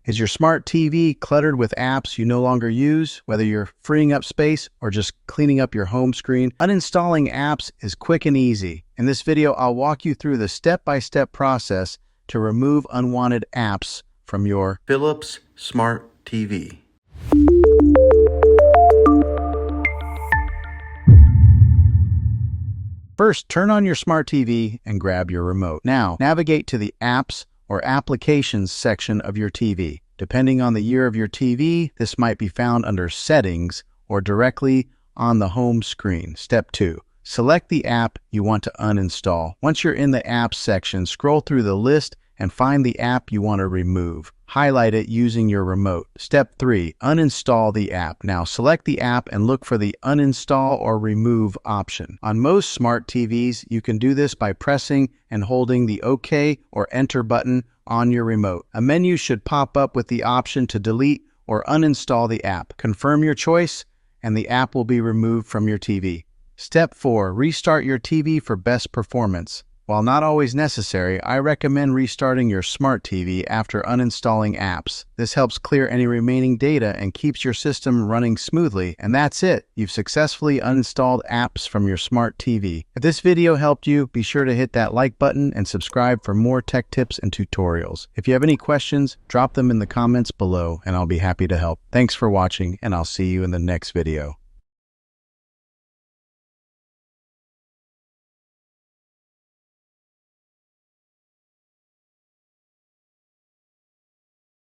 Is your smart TV cluttered with apps you no longer use, whether you're freeing up space or just cleaning up your home screen? Uninstalling apps is quick and easy. In this video, I'll walk you through the step-by-step process to remove unwanted apps from your Philips Smart TV. First, turn on your smart TV and grab your remote. Now, navigate to the Apps or Applications section of your TV. Depending on the year of your TV, this might be found under Settings or directly on the home screen. Step 2. Select the app you want to uninstall. Once you're in the Apps section, scroll through the list and find the app you want to remove. Highlight it using your remote. Step 3. Uninstall the app. Now select the app and look for the Uninstall or Remove option. On most smart TVs, you can do this by pressing and holding the OK or Enter button on your remote. A menu should pop up with the option to delete or uninstall the app. Confirm your choice and the app will be removed from your TV. Step 4. Restart your TV for best performance. While not always necessary, I recommend restarting your smart TV after uninstalling apps. This helps clear any remaining data and keeps your system running smoothly. And that's it. You've successfully uninstalled apps from your smart TV. If this video helped you, be sure to hit that like button and subscribe for more tech tips and tutorials. If you have any questions, drop them in the comments below and I'll be happy to help. Thanks for watching and I'll see you in the next video.